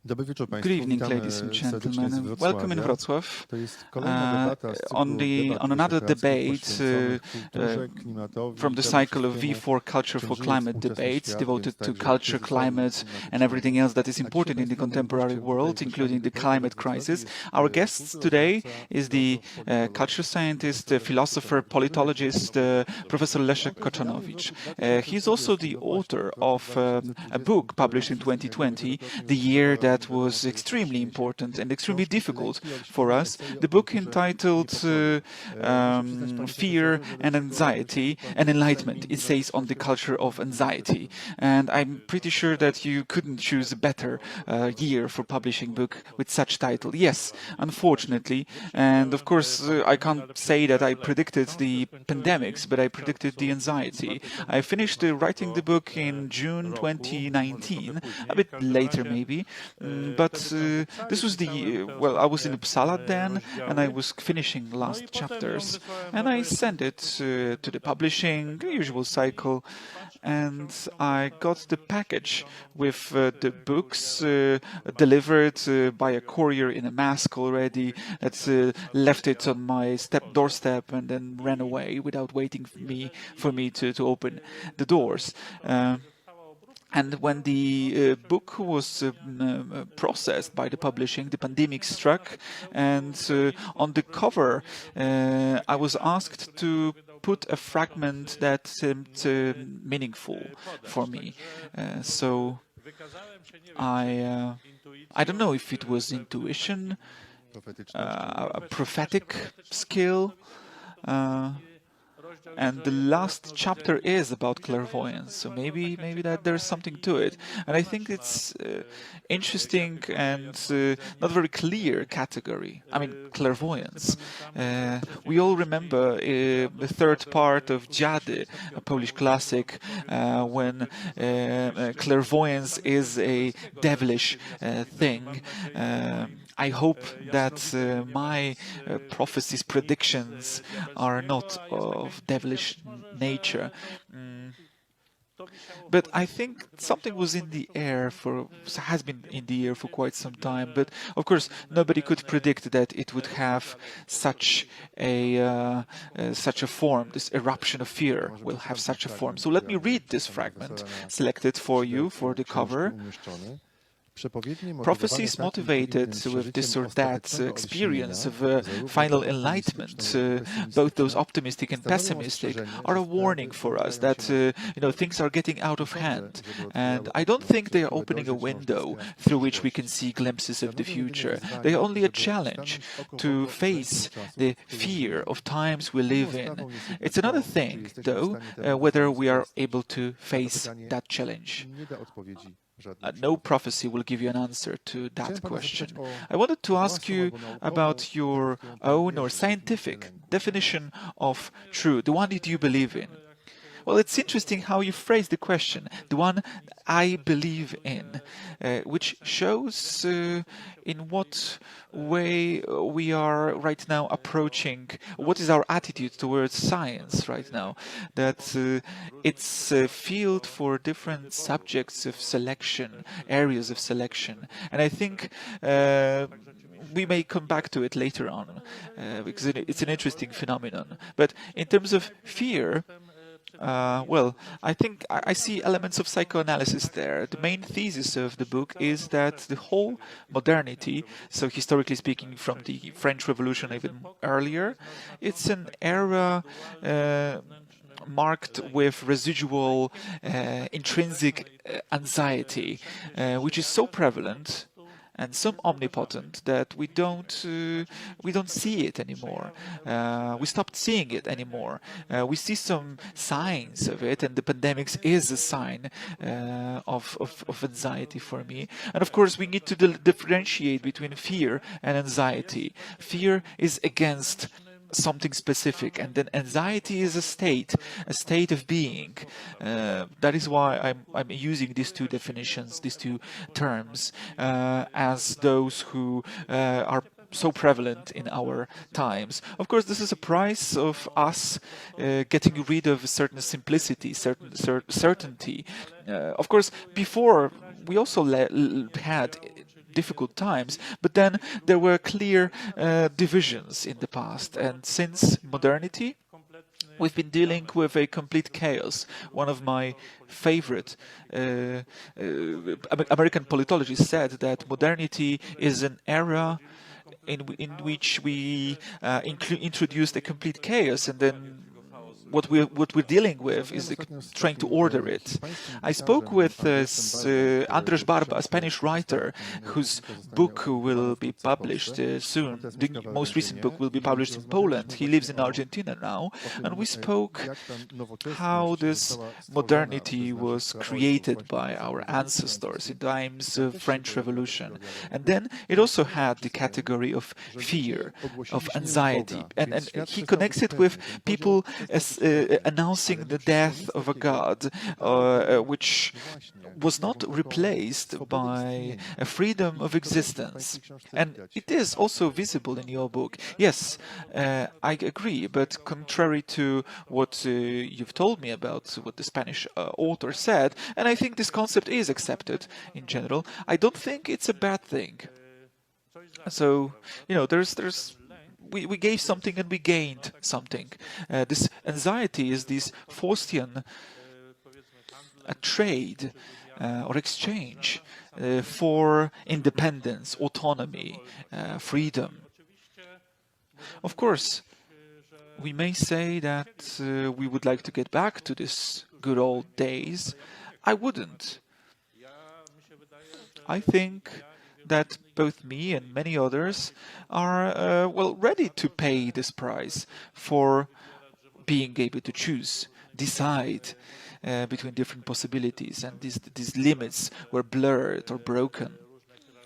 Good evening, ladies and gentlemen, and welcome in Wrocław on another debate from the cycle of V4 Culture for Climate debates devoted to culture, climate, and everything else that is important in the contemporary world, including the climate crisis. Our guest today is the culture scientist, philosopher, politologist, Professor Leszek Koczanowicz. He is also the author of a book published in 2020, The Year That was extremely important and extremely difficult for us. The book entitled Fear and Anxiety and Enlightenment, Essays on the Culture of Anxiety. And I'm pretty sure that you couldn't choose a better year for publishing a book with such title. Yes, unfortunately. And of course, I can't say that I predicted the pandemics, but I predicted the anxiety. I finished writing the book in June 2019, a bit later maybe. But this was I was in Uppsala then, and I was finishing last chapters, and I sent it to the publishing, usual cycle, and I got the package with the books delivered by a courier in a mask already, that left it on my doorstep and then ran away without waiting for me to open the doors. And when the book was processed by the publishing, the pandemic struck, and on the cover I was asked to put a fragment that seemed meaningful for me. So I don't know if it was intuition, a prophetic skill, and the last chapter is about clairvoyance, so maybe that there's something to it. And I think it's interesting and not very clear category. I mean, clairvoyance. We all remember the third part of Dziady, a Polish classic, when clairvoyance is a devilish thing. I hope that my prophecies, predictions are not of devilish nature. But I think something was in the air has been in the air for quite some time. But of course, nobody could predict that it would have such a form. This eruption of fear will have such a form. So let me read this fragment selected for you for the cover. Prophecies motivated with this or that experience of final enlightenment, both those optimistic and pessimistic, are a warning for us that things are getting out of hand. And I don't think they are opening a window through which we can see glimpses of the future. They are only a challenge to face the fear of times we live in. It's another thing, though, whether we are able to face that challenge. No prophecy will give you an answer to that question. I wanted to ask you about your own or scientific definition of truth, the one that you believe in. Well, it's interesting how you phrase the question, the one I believe in, which shows in what way we are right now approaching, what is our attitude towards science right now, that it's a field for different subjects of selection, areas of selection. And I think we may come back to it later on, because it's an interesting phenomenon. But in terms of fear, I think I see elements of psychoanalysis there. The main thesis of the book is that the whole modernity, so historically speaking from the French Revolution even earlier, it's an era marked with residual intrinsic anxiety, which is so prevalent and so omnipotent that we don't see it anymore. We stopped seeing it anymore. We see some signs of it, and the pandemics is a sign of anxiety for me. And of course, we need to differentiate between fear and anxiety. Fear is against something specific, and then anxiety is a state of being. That is why I'm using these two definitions, these two terms, as those who are so prevalent in our times. Of course, this is a price of us getting rid of a certain simplicity, certain certainty. Of course, before we also had difficult times, but then there were clear divisions in the past. And since modernity, we've been dealing with a complete chaos. One of my favorite American politologists said that modernity is an era in which we introduced a complete chaos, and then what we're dealing with is trying to order it. I spoke with Andrés Barba, a Spanish writer, whose book will be published soon. The most recent book will be published in Poland. He lives in Argentina now, and we spoke how this modernity was created by our ancestors in times of French Revolution. And then it also had the category of fear, of anxiety, and he connects it with people as announcing the death of a god, which was not replaced by a freedom of existence. And it is also visible in your book. Yes, I agree, but contrary to what you've told me about what the Spanish author said, and I think this concept is accepted in general, I don't think it's a bad thing. So, we gave something and we gained something. This anxiety is this Faustian trade or exchange for independence, autonomy, freedom. Of course, we may say that we would like to get back to this good old days. I wouldn't. I think that both me and many others are, ready to pay this price for being able to choose, decide between different possibilities, and these limits were blurred or broken,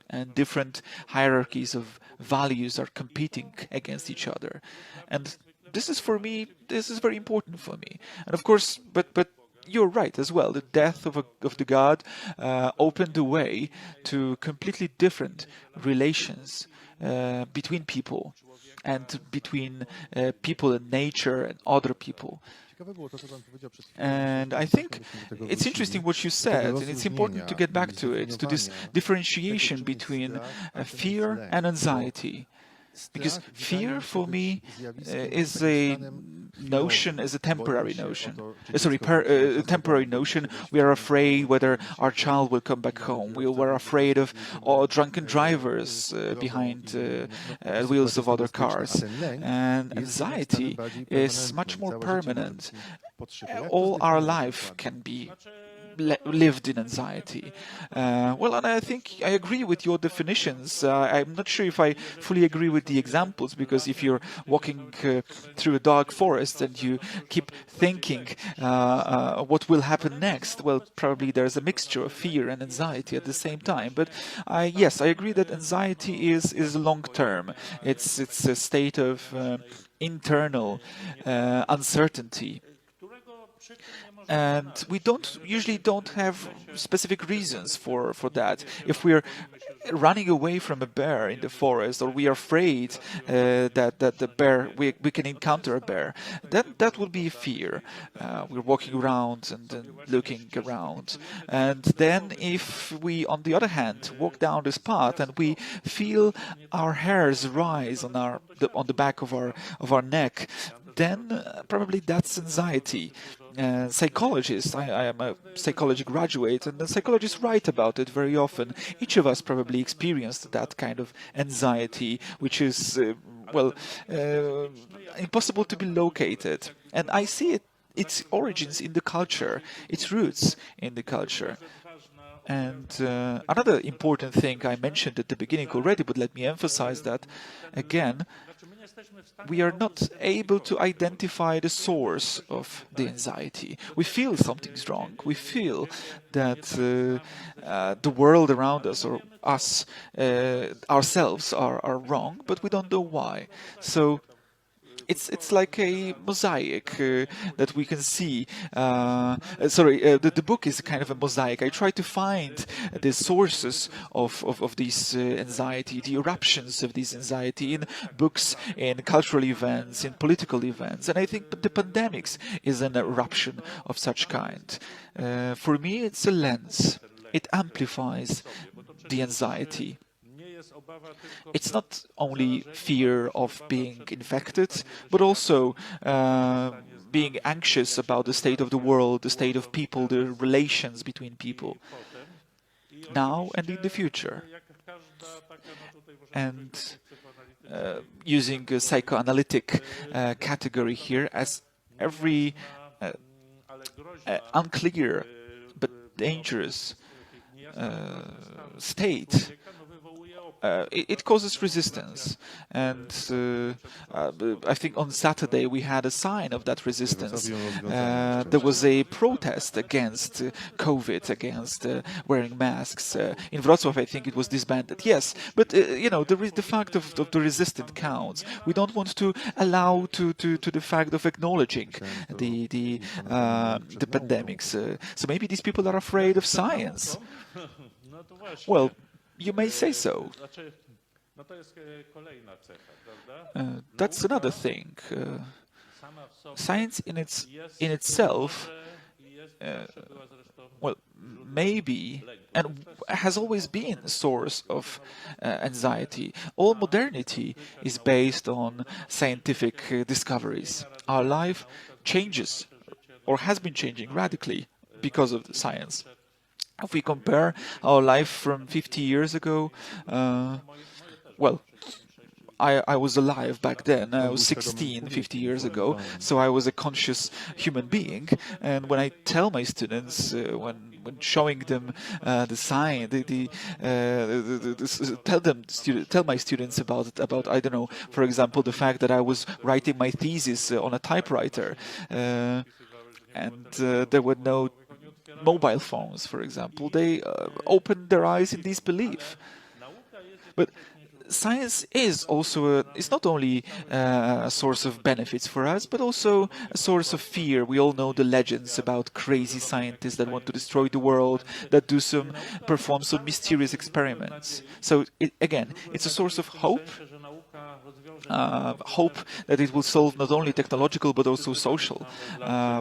and different hierarchies of values are competing against each other. And this is very important for me. And of course, but you're right as well. The death of the god opened the way to completely different relations between people and between people and nature and other people. And I think it's interesting what you said, and it's important to get back to it, to this differentiation between fear and anxiety. Because fear, for me, is a notion, is a temporary notion. Temporary notion. We are afraid whether our child will come back home. We were afraid of drunken drivers behind wheels of other cars. And anxiety is much more permanent. All our life can be lived in anxiety. And I think I agree with your definitions. I'm not sure if I fully agree with the examples, because if you're walking through a dark forest and you keep thinking what will happen next, well, probably there's a mixture of fear and anxiety at the same time. But yes, I agree that anxiety is long-term. It's a state of internal uncertainty. And we usually don't have specific reasons for that. If we're running away from a bear in the forest, or we are afraid that the bear, we can encounter a bear, that would be fear. We're walking around and looking around. And then if we, on the other hand, walk down this path and we feel our hairs rise on the back of our neck, then probably that's anxiety. Psychologists, I am a psychology graduate, and the psychologists write about it very often. Each of us probably experienced that kind of anxiety, which is, impossible to be located. And I see its origins in the culture, its roots in the culture. And another important thing I mentioned at the beginning already, but let me emphasize that again, we are not able to identify the source of the anxiety. We feel something's wrong. We feel that the world around us, or us, ourselves, are wrong, but we don't know why. So it's like a mosaic that we can see. The book is kind of a mosaic. I try to find the sources of this anxiety, the eruptions of this anxiety in books, in cultural events, in political events. And I think the pandemics is an eruption of such kind. For me, it's a lens. It amplifies the anxiety. it's not only fear of being infected, but also being anxious about the state of the world, the state of people, the relations between people, now and in the future. And using a psychoanalytic category here, as every unclear but dangerous state, it causes resistance, and I think on Saturday we had a sign of that resistance. There was a protest against COVID, against wearing masks. In Wrocław, I think it was disbanded. Yes, but the fact of the resistance counts. We don't want to allow to the fact of acknowledging the pandemics. So maybe these people are afraid of science. Well, you may say so. That's another thing. Science in itself, well, maybe, and has always been a source of anxiety. All modernity is based on scientific discoveries. Our life changes, or has been changing radically because of the science. If we compare our life from 50 years ago, well, I was alive back then. I was 16, 50 years ago, so I was a conscious human being. And when I tell my students, when showing them the science, tell my students about I don't know, for example, the fact that I was writing my thesis on a typewriter, and there were no mobile phones, for example, they opened their eyes in disbelief. But science is also it's not only a source of benefits for us, but also a source of fear. We all know the legends about crazy scientists that want to destroy the world, that perform some mysterious experiments. So again, it's a source of hope. Hope that it will solve not only technological but also social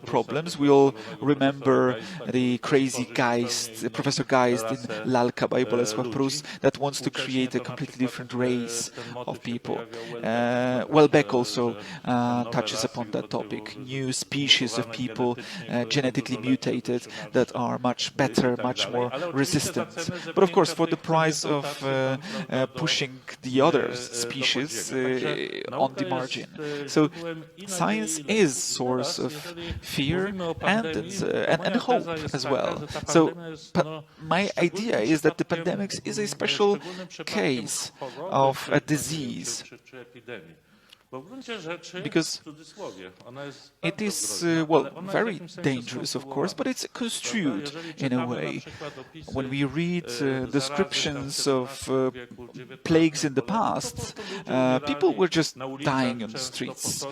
problems. We all remember the crazy Geist, Professor Geist in Lalka by Bolesław Prus, that wants to create a completely different race of people. Welbeck also touches upon that topic. New species of people, genetically mutated, that are much better, much more resistant. But of course, for the price of pushing the other species on the margin. So science is source of fear and hope as well. So my idea is that the pandemics is a special case of a disease, because it is, well, very dangerous, of course, but it's construed in a way. When we read descriptions of plagues in the past, people were just dying on the streets,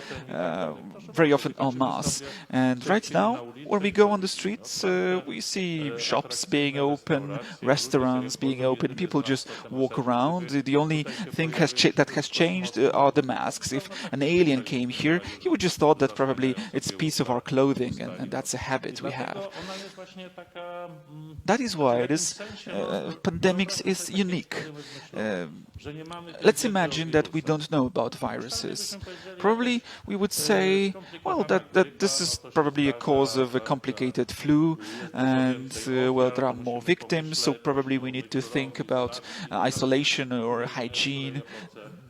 very often en masse. And right now, when we go on the streets, we see shops being open, restaurants being open, people just walk around. The only thing that has changed are the masks. If an alien came here, he would just thought that probably it's a piece of our clothing, and that's a habit we have. That is why this pandemics is unique. Let's imagine that we don't know about viruses. Probably we would say, well, that this is probably a cause of a complicated flu, and well, there are more victims, so probably we need to think about isolation or hygiene.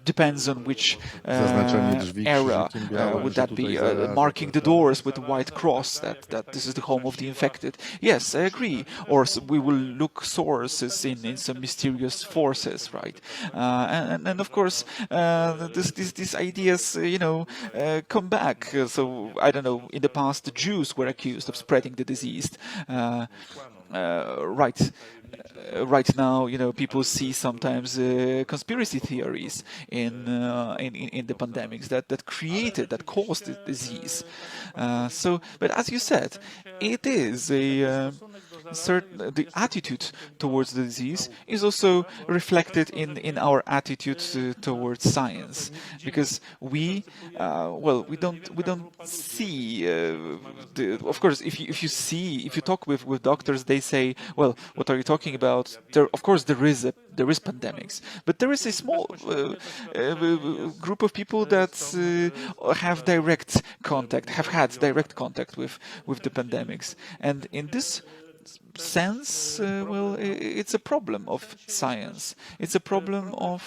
Depends on which era would that be. Marking the doors with a white cross, that this is the home of the infected. Yes, I agree. Or we will look sources in some mysterious forces, right? And of course, these ideas, come back. So I don't know. In the past, the Jews were accused of spreading the disease. Right now, people see sometimes conspiracy theories in the pandemics that caused the disease. But as you said, it is the attitude towards the disease is also reflected in our attitude towards science, because we don't see. Of course, if you talk with doctors, they say, well, what are you talking about? Of course, there is pandemics, but there is a small group of people that have had direct contact with the pandemics, and in this sense, it's a problem of science. It's a problem of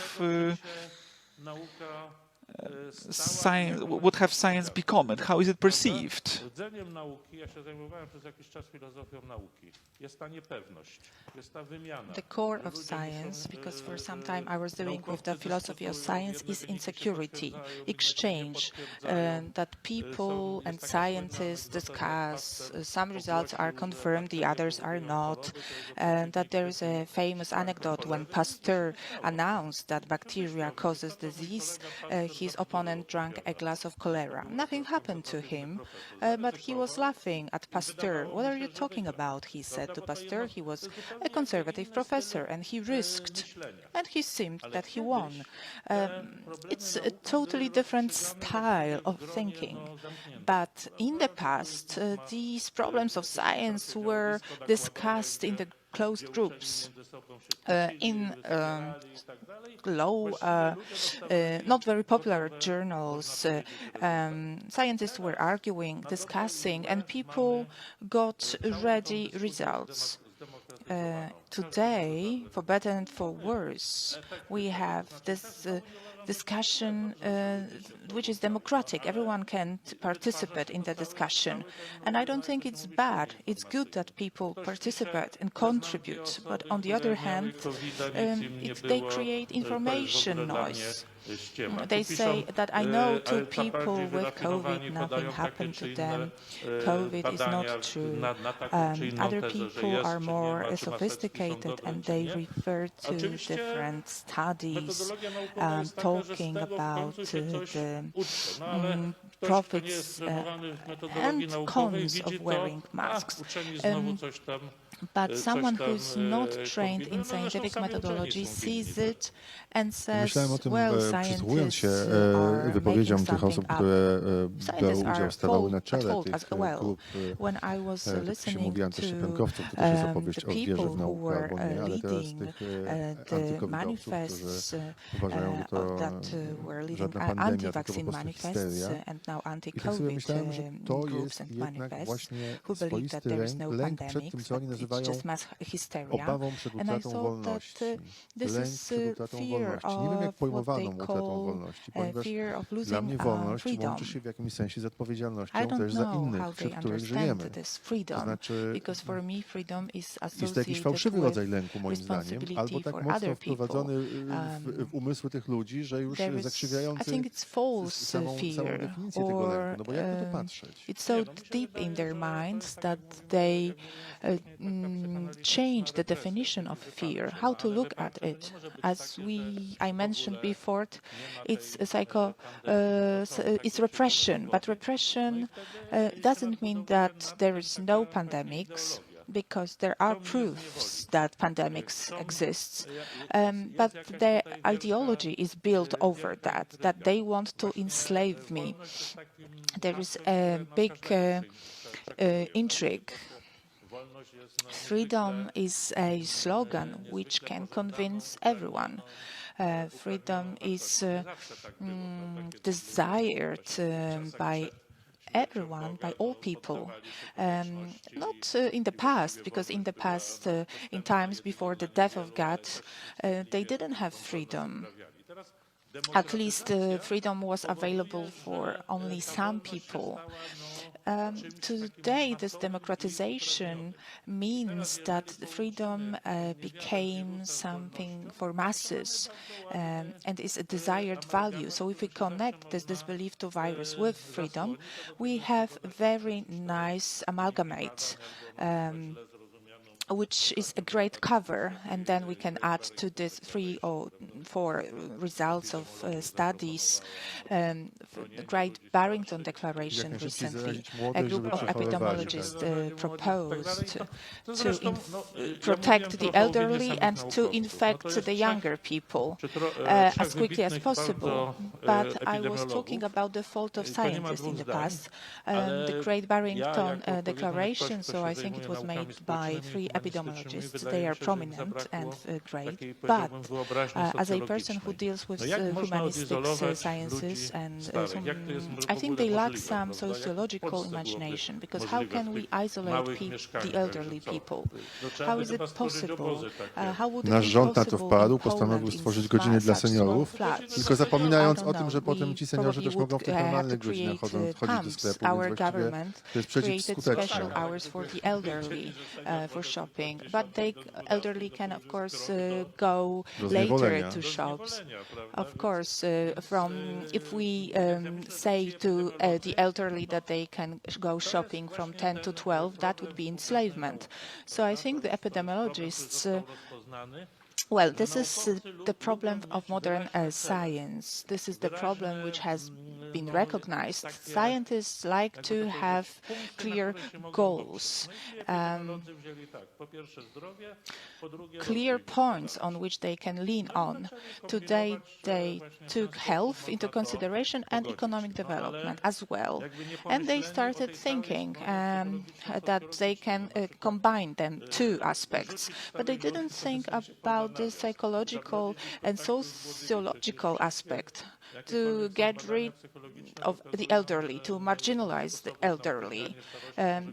science. What have science become, and how is it perceived? The core of science, because for some time I was dealing with the philosophy of science, is insecurity, exchange, that people and scientists discuss. Some results are confirmed, the others are not. That there is a famous anecdote when Pasteur announced that bacteria causes disease, his opponent drank a glass of cholera. Nothing happened to him, but he was laughing at Pasteur. What are you talking about? He said to Pasteur. He was a conservative professor, and he risked, and he seemed that he won. It's a totally different style of thinking. But in the past, these problems of science were discussed in the closed groups, in low, not very popular journals. Scientists were arguing, discussing, and people got ready results. Today, for better and for worse, we have this discussion which is democratic. Everyone can participate in the discussion. And I don't think it's bad. It's good that people participate and contribute. But on the other hand, they create information noise. They say that I know 2 people with COVID, nothing happened to them. COVID is not true. Other people are more sophisticated and they refer to different studies, talking about the profits and cons of wearing masks. But someone who is not trained in scientific methodology sees it and says, well, scientists are making something up. Scientists are at fault as well. When I was listening to the people who were leading the manifests that were leading anti-vaccine manifests and now anti-COVID groups and manifests who believe that there is no pandemic, it's just mass hysteria. And I thought that this is fear of what they call fear of losing freedom. I don't know how they understand this freedom, because for me freedom is associated with responsibility for other people. There is, I think it's false fear, or it's so deep in their minds that they change the definition of fear, how to look at it. As I mentioned before, it's it's repression, but repression doesn't mean that there is no pandemics, because there are proofs that pandemics exist. But the ideology is built over that they want to enslave me. There is a big intrigue. Freedom is a slogan which can convince everyone. Freedom is desired by everyone, by all people. Not in the past, because in the past, in times before the death of God, they didn't have freedom. At least freedom was available for only some people. Today, this democratization means that freedom became something for masses and is a desired value. So if we connect this disbelief to virus with freedom, we have very nice amalgamate. which is a great cover, and then we can add to this 3 or 4 results of studies. The Great Barrington Declaration recently, a group of epidemiologists proposed to protect the elderly and to infect the younger people as quickly as possible. But I was talking about the fault of scientists in the past. The Great Barrington Declaration, so I think it was made by 3 epidemiologists. They are prominent and great, but as a person who deals with humanistic sciences, and I think they lack some sociological imagination, because how can we isolate the elderly people? How is it possible? How would it Nasz be rząd na to possible wpadł, in postanowił Poland, in stworzyć godziny dla such small seniorów, flats? tylko zapominając I o don't tym, że know. potem We ci seniorzy też probably mogą w tych would have normalnych to godzinach create chodzić do pumps. sklepu, Our więc właściwie government to jest created przeciwskuteczne. special hours for the elderly for shopping, but the elderly can of course go later to shops. Of course, if we say to the elderly that they can go shopping from 10 to 12, that would be enslavement. So I think the epidemiologists well, this is the problem of modern science. This is the problem which has been recognized. Scientists like to have clear goals, clear points on which they can lean on. Today, they took health into consideration and economic development as well. And they started thinking that they can combine them, 2 aspects. But they didn't think about the psychological and sociological aspect, to get rid of the elderly, to marginalize the elderly,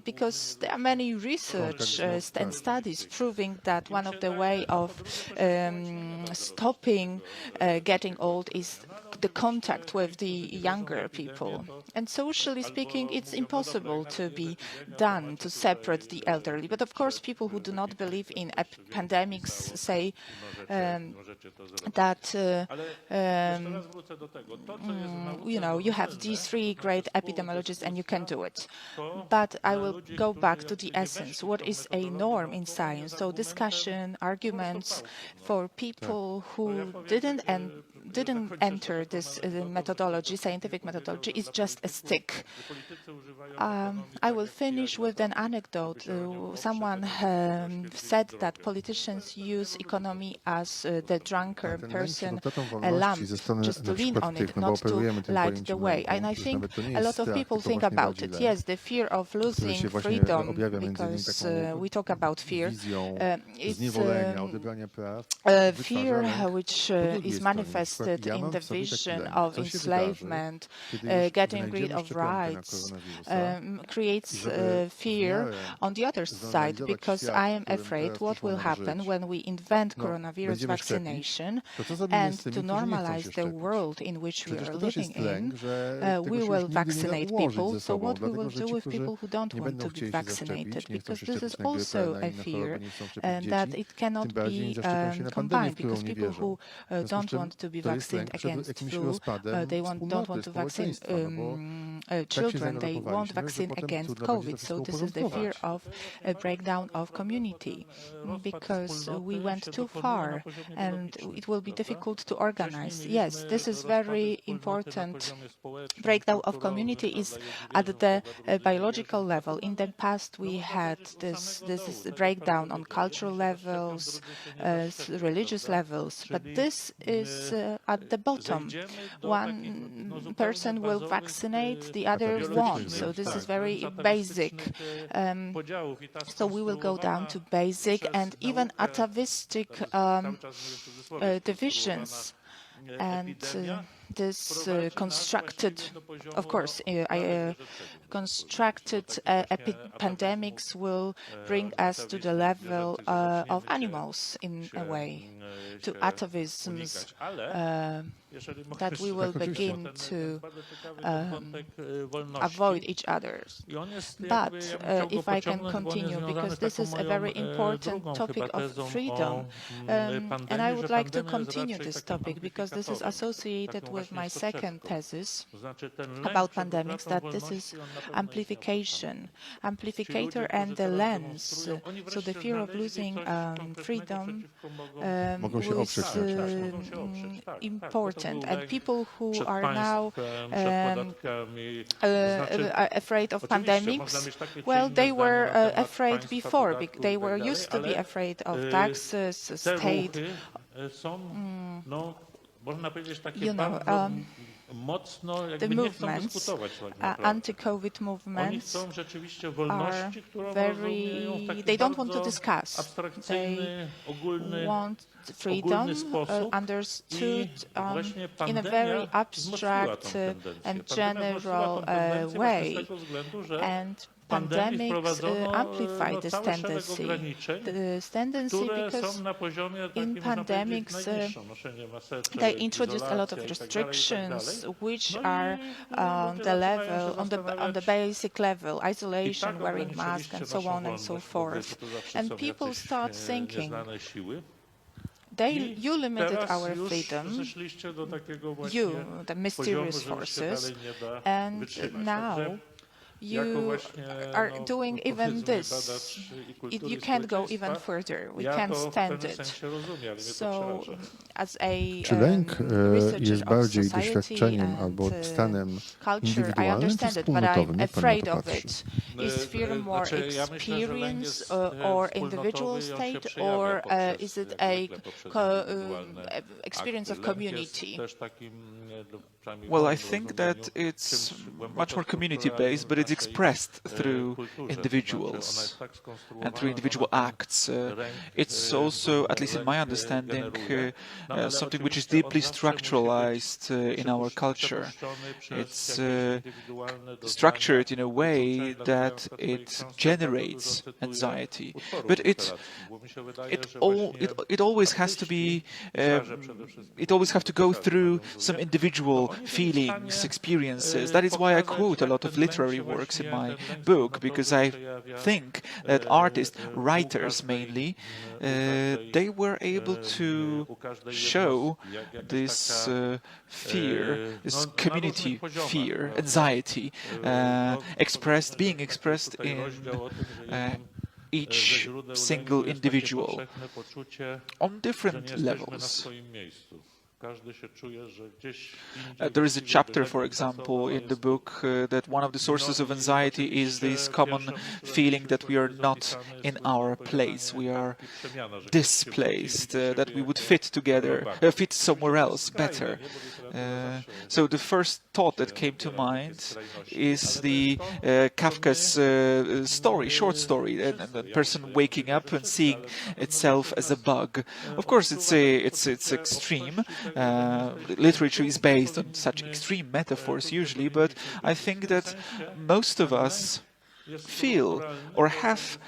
because there are many research and studies proving that one of the way of stopping getting old is the contact with the younger people. And socially speaking, it's impossible to be done to separate the elderly. But of course, people who do not believe in pandemics say that you have these 3 great epidemiologists and you can do it. But I will go back to the essence. What is a norm in science? So discussion, arguments for people who didn't enter this methodology, scientific methodology, is just a stick. I will finish with an anecdote. Someone said that politicians use economy as the drunkard person a lamp, just to lean on it, not to light the way. And I think a lot of people think about it. Yes, the fear of losing freedom, because we talk about fear. It's fear which is manifested in the vision of enslavement, getting rid of rights, creates fear on the other side, because I am afraid what will happen when we invent coronavirus vaccination and to normalize the world in which we are living in, we will vaccinate people. So what we will do with people who don't want to be vaccinated? Because this is also a fear, and that it cannot be combined, because people who don't want to be vaccinated against flu, they don't want to vaccinate children, they won't vaccinate against COVID. So this is the fear of a breakdown of community, because we went too far and it will be difficult to organize. Yes, this is very important. Breakdown of community is at the biological level. In the past, we had this breakdown on cultural levels, religious levels, but this is at the bottom. One person will vaccinate, the other won't. So this is very basic. So we will go down to basic and even atavistic divisions. And this constructed, of course, constructed pandemics will bring us to the level of animals in a way, to atavisms, that we will begin to avoid each other. But if I can continue, because this is a very important topic of freedom, and I would like to continue this topic, because because this is associated with my second thesis about pandemics, that this is amplification, amplificator and the lens. So the fear of losing freedom was important, and people who are now afraid of pandemics, well, they were afraid before. They were used to be afraid of taxes, state, the movements, anti-COVID movements are they don't want to discuss. They want freedom understood in a very abstract and general way. And pandemics amplify this tendency. This tendency because in pandemics they introduced a lot of restrictions, which are on the level, on the basic level, isolation, wearing masks, and so on and so forth. And people start thinking, you limited our freedom, you, the mysterious forces, and now you are doing even this. You can't go even further. We can't stand it. So, as a researcher of society and culture, I understand it, but I'm afraid of it. Is fear more experience or individual state, or is it a experience of community? Well, I think that it's much more community-based, but it's expressed through individuals and through individual acts. It's also, at least in my understanding, something which is deeply structuralized in our culture. It's structured in a way that it generates anxiety, but it always has to be. It always have to go through some individual feelings, experiences. That is why I quote a lot of literary works in my book, because I think that artists, writers mainly, they were able to show this fear, this community fear, anxiety, being expressed in each single individual on different levels. There is a chapter, for example, in the book that one of the sources of anxiety is this common feeling that we are not in our place, we are displaced, that we would fit together, fit somewhere else better. So the first thought that came to mind is the Kafka's short story, and the person waking up and seeing itself as a bug. Of course, it's extreme. Literature is based on such extreme metaphors usually, but I think that most of us feel or have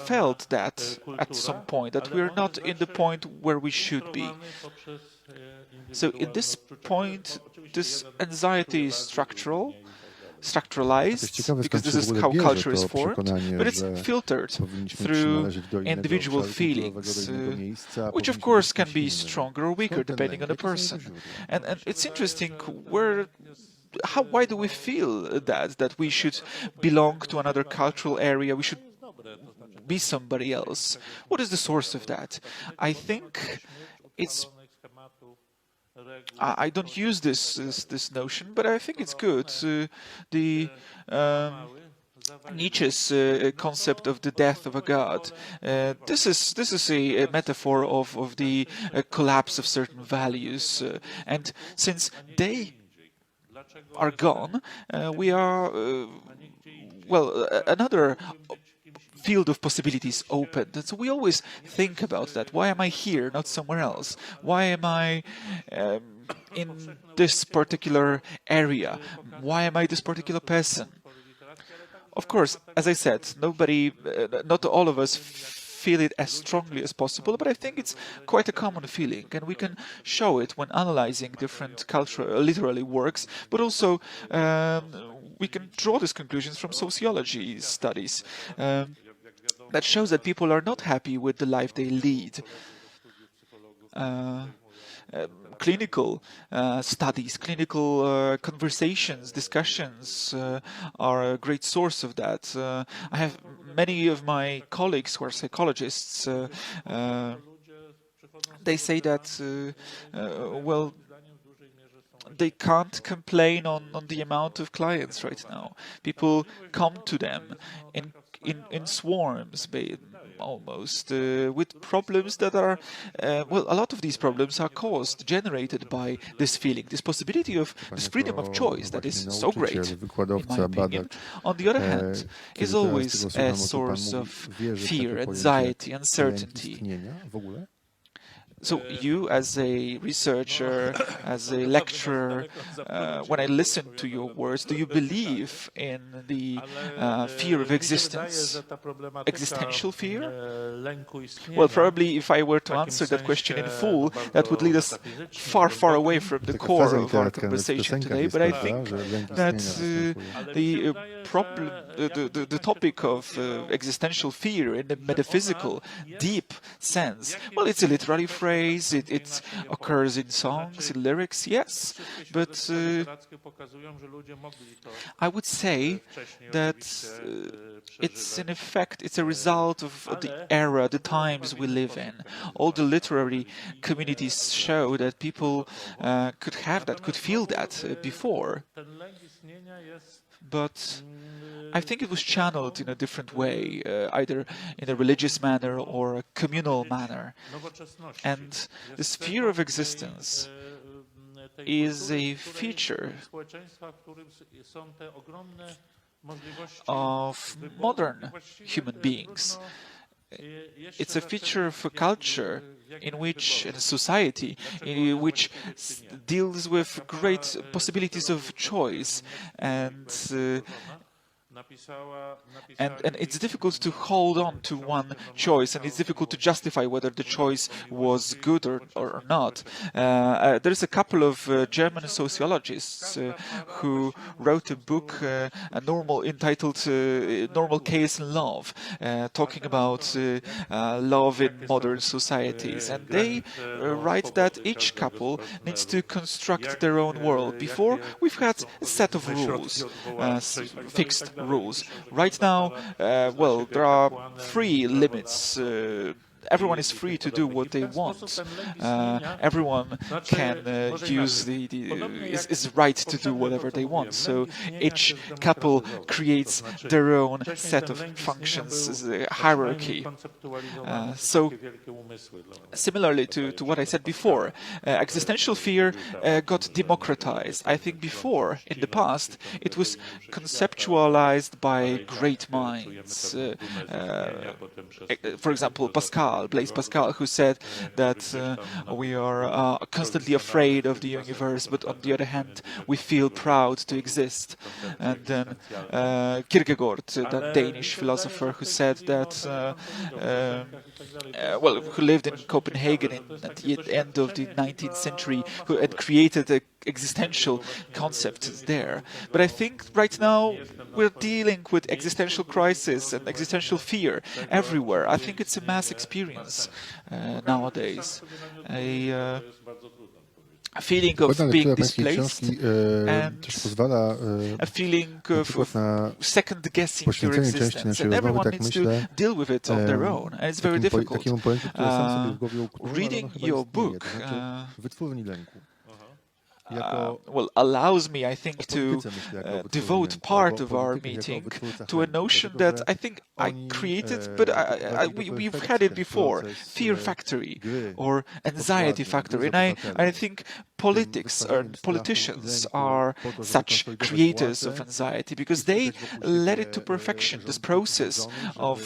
felt that at some point, that we're not in the point where we should be. So in this point, this anxiety is structuralized, because this is how culture is formed, but it's filtered through individual feelings, which of course can be stronger or weaker depending on the person. And it's interesting, why do we feel that we should belong to another cultural area, we should be somebody else? What is the source of that? I think it's I don't use this notion, but I think it's good. Nietzsche's concept of the death of a god. This is a metaphor of the collapse of certain values, and since they are gone, we are another field of possibilities opened. And so we always think about that. Why am I here, not somewhere else? Why am I in this particular area? Why am I this particular person? Of course, as I said, not all of us feel it as strongly as possible, but I think it's quite a common feeling, and we can show it when analyzing different literary works, but also we can draw these conclusions from sociology studies. That shows that people are not happy with the life they lead. clinical studies, clinical conversations, discussions are a great source of that. I have many of my colleagues who are psychologists. They say that, well, they can't complain on the amount of clients right now. People come to them in swarms, almost, with problems that are, well, a lot of these problems are generated by this feeling, this possibility of this freedom of choice that is so great, in my opinion. On the other hand, is always a source of fear, anxiety, uncertainty. So you, as a researcher, as a lecturer, when I listen to your words, do you believe in the fear of existence, existential fear? Well, probably if I were to answer that question in full, that would lead us far, far away from the core of our conversation today. But I think that the problem, the topic of existential fear in the metaphysical, deep sense, well, it's a literary phrase. It occurs in songs, in lyrics, yes, but I would say that it's in effect, it's a result of the era, the times we live in. All the literary communities show that people could have that, could feel that before. But I think it was channeled in a different way, either in a religious manner or a communal manner. And this fear of existence is a feature of modern human beings. It's a feature of a culture in a society in which deals with great possibilities of choice, and it's difficult to hold on to one choice, and it's difficult to justify whether the choice was good or not. There's a couple of German sociologists who wrote a book entitled Normal Chaos in Love, talking about love in modern societies. And they write that each couple needs to construct their own world. Before, we've had a set of rules, fixed rules. Right now, well, there are free limits. Everyone is free to do what they want. Everyone can is right to do whatever they want. So each couple creates their own set of functions, hierarchy. So similarly to what I said before, existential fear got democratized. I think before, in the past, it was conceptualized by great minds. For example, Blaise Pascal, who said that we are constantly afraid of the universe, but on the other hand, we feel proud to exist. And then Kierkegaard, that Danish philosopher, who said that, who lived in Copenhagen at the end of the 19th century, who had created an existential concept there. But I think right now we're dealing with existential crisis and existential fear everywhere. I think it's a mass experience nowadays. A feeling of being displaced and a feeling of second-guessing your existence. And everyone needs to deal with it on their own. And it's very difficult. Reading your book allows me, I think, to devote part of our meeting to a notion that I think I created, but we've had it before, fear factory or anxiety factory. And I think politics and politicians are such creators of anxiety because they led it to perfection, this process of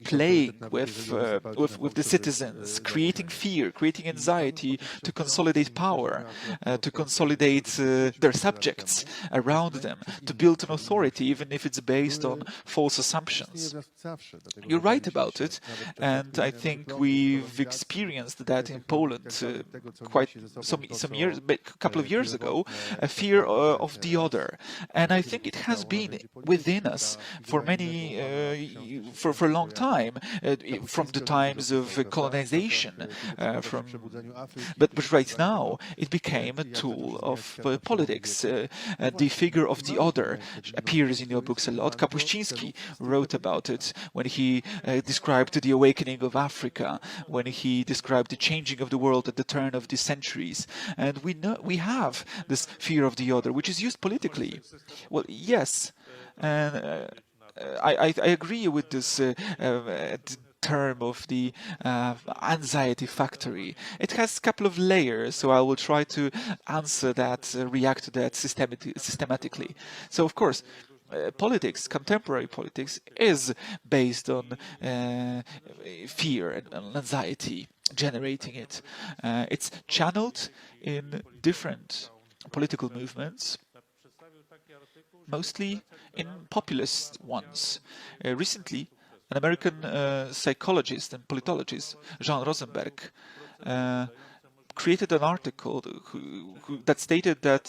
playing with the citizens, creating fear, creating anxiety to consolidate power. power, to consolidate their subjects around them, to build an authority, even if it's based on false assumptions. You're right about it, and I think we've experienced that in Poland quite some years, a couple of years ago, a fear of the other, and I think it has been within us for for a long time, from the times of colonization. But right now it became a tool of politics. The figure of the other appears in your books a lot. Kapuscinski wrote about it when he described the awakening of Africa, when he described the changing of the world at the turn of the centuries. And we have this fear of the other, which is used politically. Well, yes, and I agree with this term of the anxiety factory. It has a couple of layers, so I will try to answer that, react to that systematically. So, of course, politics, contemporary politics, is based on fear and anxiety, generating it. It's channeled in different political movements, mostly in populist ones. Recently, an American psychologist and politologist, Jean Rosenberg, created an article that stated that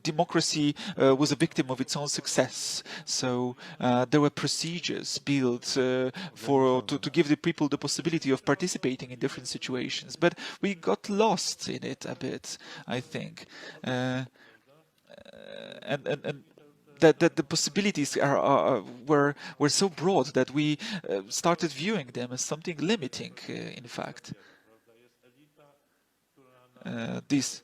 democracy was a victim of its own success. So there were procedures built to give the people the possibility of participating in different situations. But we got lost in it a bit, I think. And that the possibilities were so broad that we started viewing them as something limiting, in fact. These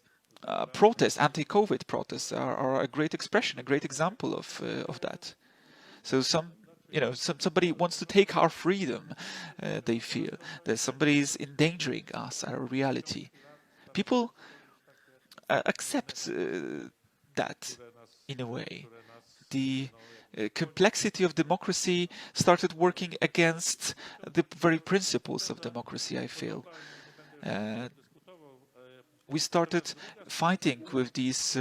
protests, anti-COVID protests, are a great expression, a great example of that. So somebody wants to take our freedom, they feel that somebody is endangering us, our reality. People accept that in a way. The complexity of democracy started working against the very principles of democracy, I feel. We started fighting with these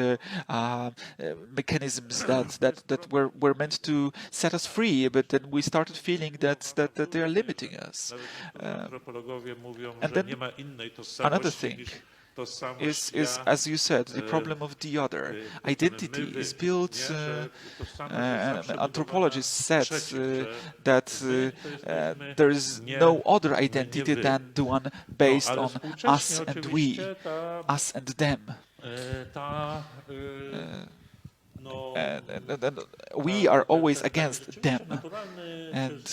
mechanisms that were meant to set us free, but then we started feeling that they are limiting us. And then another thing is, as you said, the problem of the other. Identity is built, and anthropologists said that there is no other identity than the one based on us and we, us and them. And we are always against them. And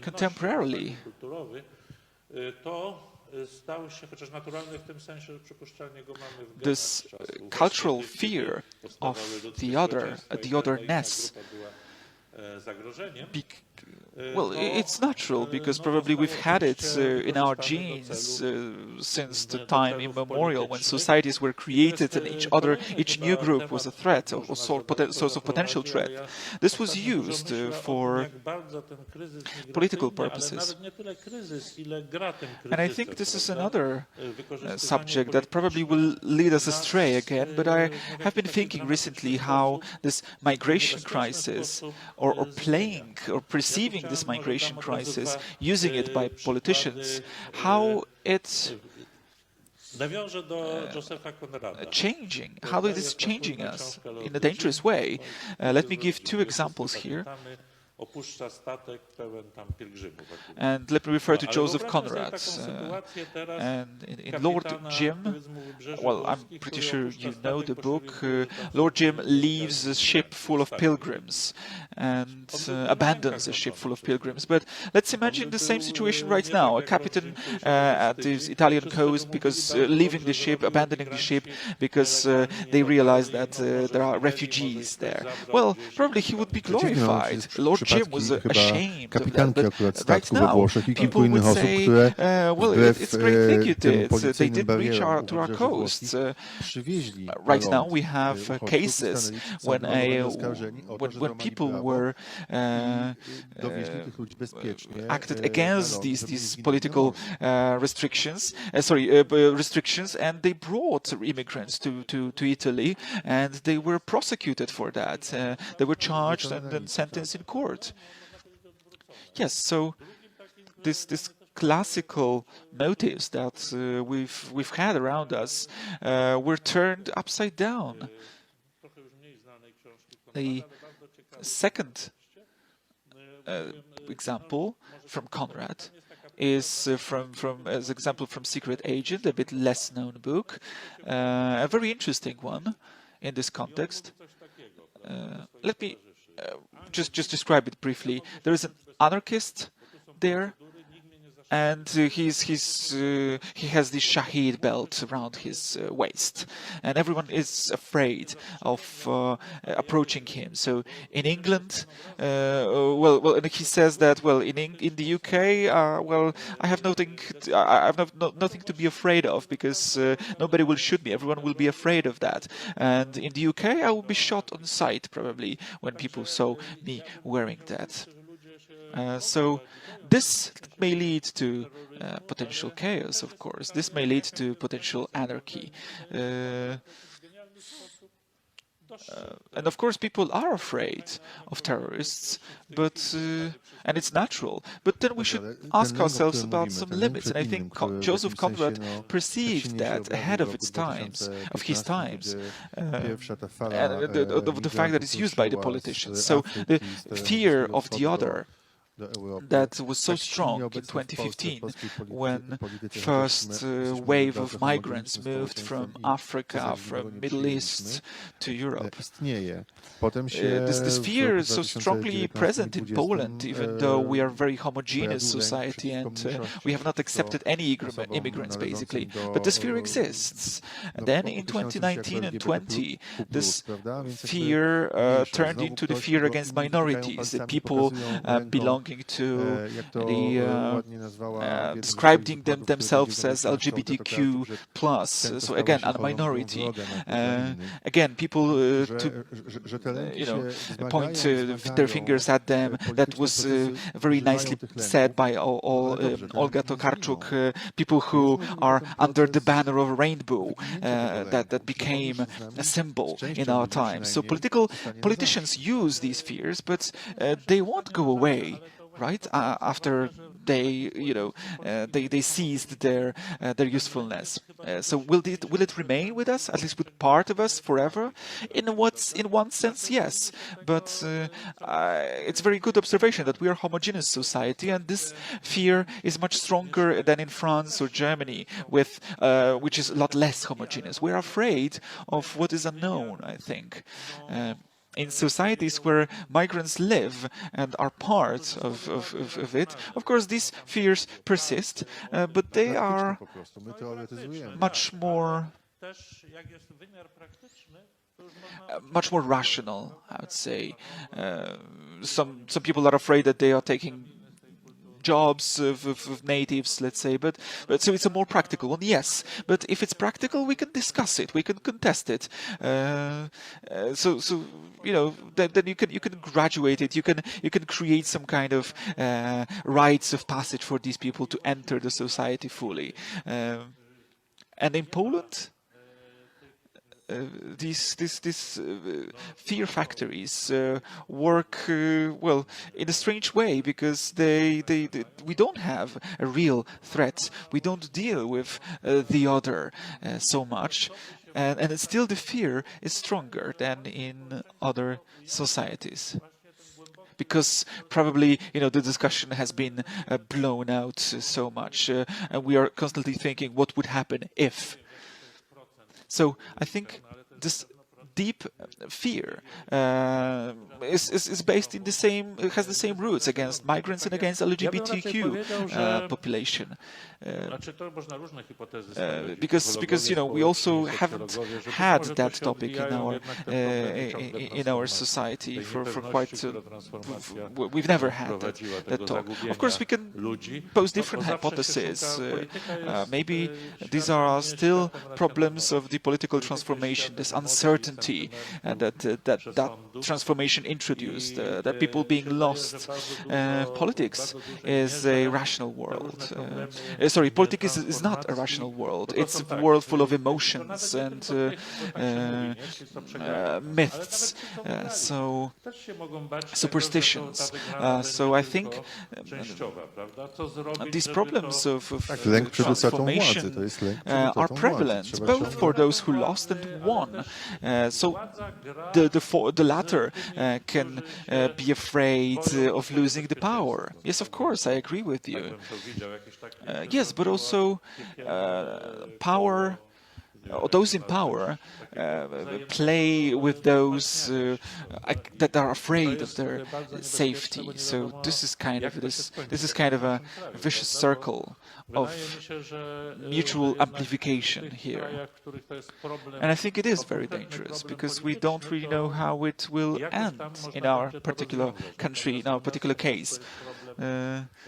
contemporarily, this cultural fear of the other, the otherness, well, it's natural because probably we've had it in our genes since the time immemorial when societies were created and each new group was a threat or source of potential threat. This was used for political purposes. And I think this is another subject that probably will lead us astray again, but I have been thinking recently how this migration crisis or playing or perceiving this migration crisis, using it by politicians, how it's changing, how it is changing us in a dangerous way. Let me give two examples here. And let me refer to Joseph Conrad. And in Lord Jim, well, I'm pretty sure you know the book, Lord Jim leaves a ship full of pilgrims and abandons a ship full of pilgrims. But let's imagine the same situation right now. A captain at the Italian coast because leaving the ship, abandoning the ship because they realize that there are refugees there. Well, probably he would be glorified. Lord regime was ashamed of that. kapitanki But akurat right statku we now, Włoszech i kilku people innych would osób, say, które well, wbrew it's a great thing you tym did. They policyjnym didn't reach barierom u to our wybrzeży coasts. włoskich przywieźli na Right now, ląd we have uchodźców i cases stanęli przed when sądem, bo byli oskarżeni o to, że when złamali people prawo were i dowieźli tych ludzi bezpiecznie acted na against ląd, these żeby nie zginęli na political morzu. restrictions, and they brought immigrants to Italy, and they were prosecuted for that. They were charged and then sentenced in court. Yes, so this classical motives that we've had around us were turned upside down. The second example from Conrad is as example from Secret Agent, a bit less known book, a very interesting one in this context. Let me just describe it briefly. There is an anarchist there, and he has this Shahid belt around his waist, and everyone is afraid of approaching him. So in England, and he says that in the UK, I have nothing to be afraid of because nobody will shoot me. Everyone will be afraid of that, and in the UK, I will be shot on sight probably when people saw me wearing that. So this may lead to potential chaos, of course. This may lead to potential anarchy. And of course, people are afraid of terrorists, and it's natural. But then we should ask ourselves about some limits. And I think Joseph Conrad perceived that ahead of his times, and the fact that it's used by the politicians. So the fear of the other that was so strong in 2015 when first wave of migrants moved from Africa, from Middle East to Europe. This fear is so strongly present in Poland, even though we are a very homogeneous society and we have not accepted any immigrants, basically. But this fear exists. And then in 2019 and 20, this fear turned into the fear against minorities, the people belonging to describing themselves as LGBTQ+. So again, a minority. Again, people point their fingers at them. That was very nicely said by Olga Tokarczuk. People who are under the banner of a rainbow that became a symbol in our times. So politicians use these fears, but they won't go away. Right after they seized their usefulness. So will it remain with us, at least with part of us, forever? In one sense, yes. But it's a very good observation that we are a homogeneous society, and this fear is much stronger than in France or Germany, which is a lot less homogeneous. We're afraid of what is unknown, I think. In societies where migrants live and are part of it, of course, these fears persist, but they are much more rational, I would say. Some people are afraid that they are taking jobs of natives, let's say, but so it's a more practical one, yes. But if it's practical, we can discuss it, we can contest it. So then you can graduate it. You can create some kind of rites of passage for these people to enter the society fully. And in Poland, these fear factories work well in a strange way, because we don't have a real threat. We don't deal with the other so much, and still the fear is stronger than in other societies. Because probably, the discussion has been blown out so much, and we are constantly thinking, what would happen if? So I think this deep fear is based in the same, has the same roots against migrants and against LGBTQ population. Because you know, we also haven't had that topic in our society for quite we've never had that talk. Of course, we can pose different hypotheses. Maybe these are still problems of the political transformation, this uncertainty that transformation introduced, that people being lost. Politics is a rational world. Sorry, politics is not a rational world. It's a world full of emotions and myths, so superstitions. So I think these problems of transformation are prevalent, both for those who lost and won. So the latter can be afraid of losing the power. Yes, of course, I agree with you. Yes, but also power, or those in power, play with those that are afraid of their safety. So this is kind of a vicious circle of mutual amplification here. And I think it is very dangerous because we don't really know how it will end in our particular country, in our particular case.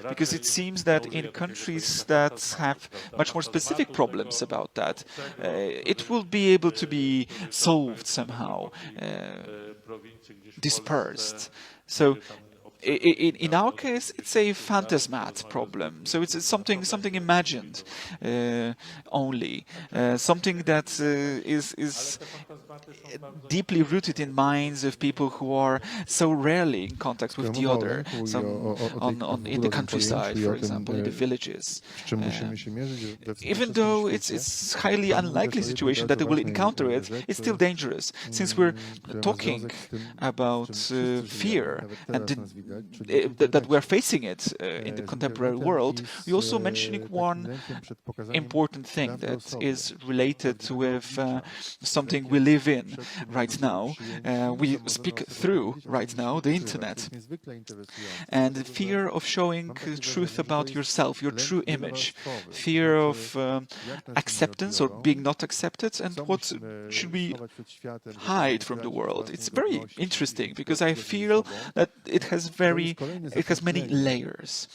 Because it seems that in countries that have much more specific problems about that, it will be able to be solved somehow, dispersed. So in our case, it's a phantasmat problem. So it's something imagined only, something that is deeply rooted in minds of people who are so rarely in contact with the other. In the countryside, for example, in the villages. Even though it's highly unlikely situation that they will encounter it, it's still dangerous. Since we're talking about fear and that we're facing it in the contemporary world, we're also mentioning one important thing that is related with something we live in right now. We speak through right now the internet. And the fear of showing truth about yourself, your true image, fear of acceptance or being not accepted, and what should we hide from the world. It's very interesting because I feel that it has many layers.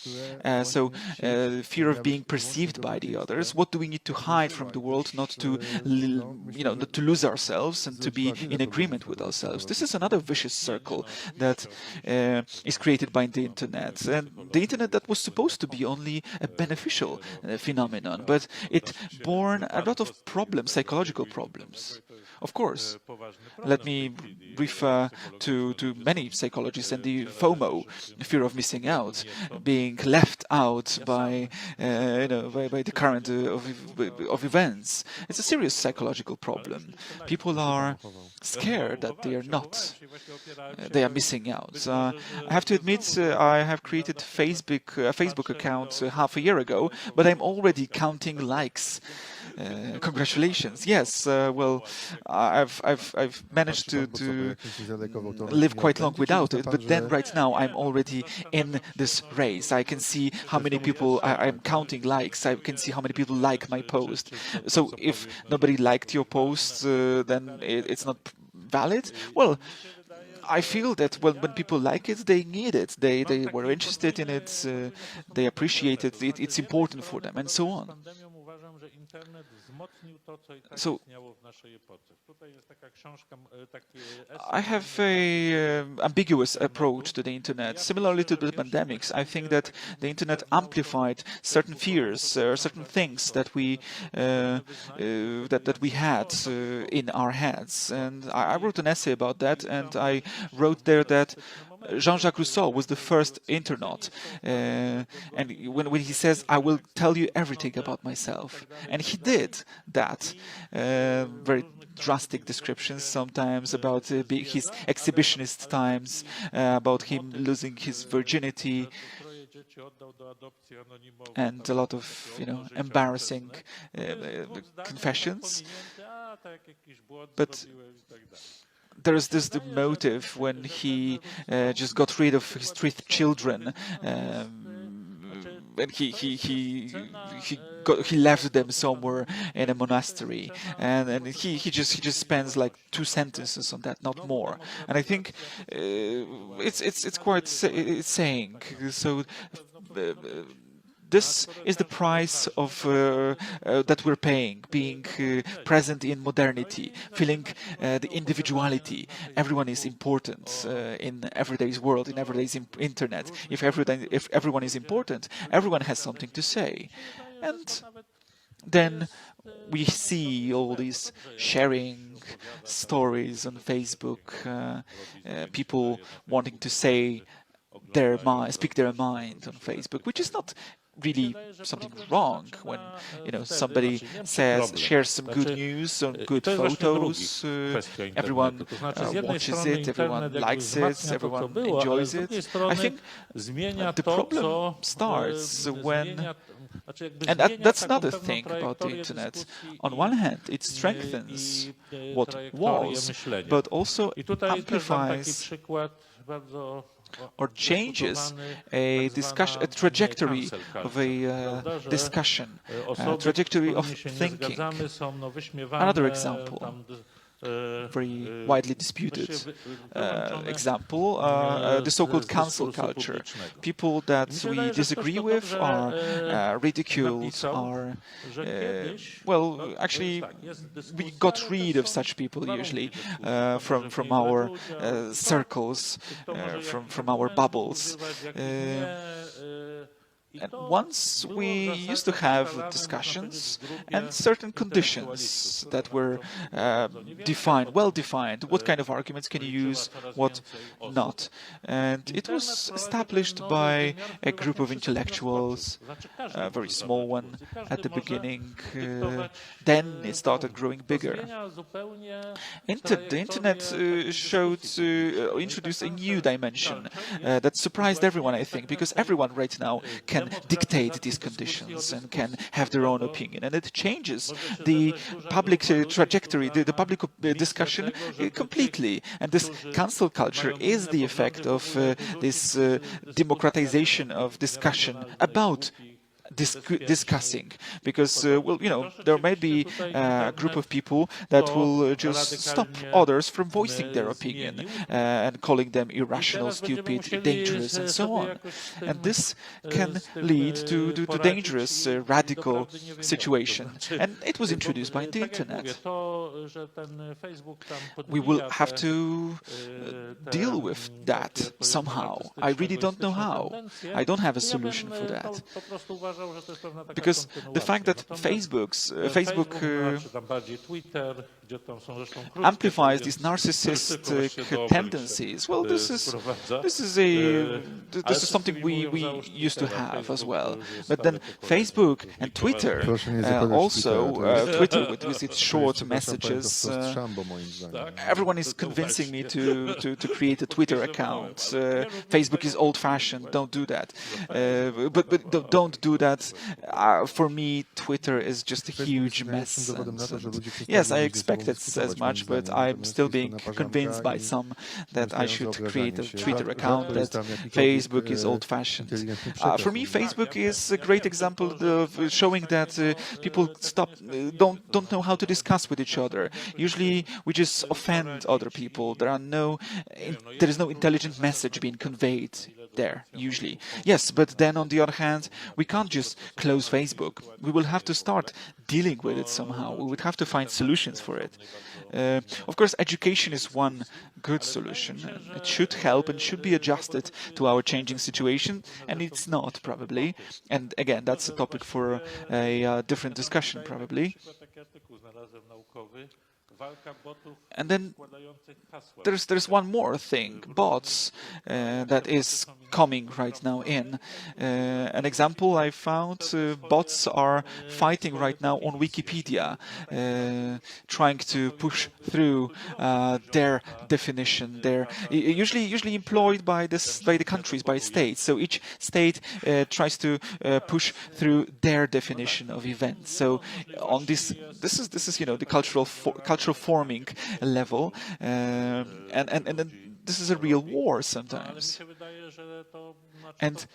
So fear of being perceived by the others. What do we need to hide from the world, not to not to lose ourselves and to be in agreement with ourselves? This is another vicious circle that is created by the internet. And the internet that was supposed to be only a beneficial phenomenon, but it born a lot of problems, psychological problems. Of course, let me refer to many psychologists and the FOMO, fear of missing out, being left out by the current of events. It's a serious psychological problem. People are scared that they are missing out. I have to admit, I have created a Facebook account half a year ago, but I'm already counting likes. Congratulations! Yes, well, I've managed to live quite long without it, but then right now I'm already in this race. I can see how many people I'm counting likes. I can see how many people like my post. So if nobody liked your post, then it's not valid. Well, I feel that when people like it, they need it. They were interested in it. They appreciate it. It's important for them, and so on. So I have a ambiguous approach to the internet. Similarly to the pandemics, I think that the internet amplified certain fears, certain things that we had in our heads. And I wrote an essay about that, and I wrote there that Jean-Jacques Rousseau was the first internaut, and when he says, "I will tell you everything about myself," and he did that. Very drastic descriptions sometimes about his exhibitionist times, about him losing his virginity, and a lot of embarrassing confessions. But there is this the motive when he just got rid of his 3 children, and he left them somewhere in a monastery, and he just spends like 2 sentences on that, not more. And I think it's quite saying. So. This is the price of that we're paying, being present in modernity, feeling the individuality. Everyone is important in everyday's world, in everyday's internet. If everyone is important, everyone has something to say. And then we see all these sharing stories on Facebook, people wanting to say speak their mind on Facebook, which is not really something wrong when somebody shares some good news on good photos. Everyone watches it, everyone likes it, everyone enjoys it. I think the problem starts when. And that's another thing about the internet. On one hand, it strengthens what was, but also amplifies or changes a trajectory of a discussion, a trajectory of thinking. Another example, very widely disputed example, the so-called cancel culture. People that we disagree with are ridiculed, are, well, actually, we got rid of such people usually from our circles, from our bubbles. And once we used to have discussions and certain conditions that were well defined. What kind of arguments can you use, what not? And it was established by a group of intellectuals, a very small one at the beginning. Then it started growing bigger. The internet introduced a new dimension that surprised everyone, I think, because everyone right now can dictate these conditions and can have their own opinion, and it changes the public trajectory, the public discussion completely. And this cancel culture is the effect of this democratization of discussion about discussing, because there may be a group of people that will just stop others from voicing their opinion and calling them irrational, stupid, dangerous, and so on. And this can lead to dangerous, radical situation. And it was introduced by the internet. We will have to deal with that somehow. I really don't know how. I don't have a solution for that. Because the fact that Facebook amplifies these narcissistic tendencies, well, this is something we used to have as well. But then Facebook and Twitter also, Twitter with its short messages, everyone is convincing me to create a Twitter account. Facebook is old-fashioned, don't do that. But don't do that. For me, Twitter is just a huge mess. Yes, I expected as much, but I'm still being convinced by some that I should create a Twitter account, that Facebook is old-fashioned. For me, Facebook is a great example of showing that people don't know how to discuss with each other. Usually, we just offend other people. There is no intelligent message being conveyed there, usually. Yes, but then on the other hand, we can't just close Facebook. We will have to start dealing with it somehow. We would have to find solutions for it. Of course, education is one good solution. It should help and should be adjusted to our changing situation, and it's not, probably. And again, that's a topic for a different discussion, probably. And then there's one more thing, bots, that is coming right now in. An example I found, bots are fighting right now on Wikipedia, trying to push through their definition. They're usually employed by the countries, by states. So each state tries to push through their definition of events. So on this is the cultural forming level, and this is a real war sometimes. And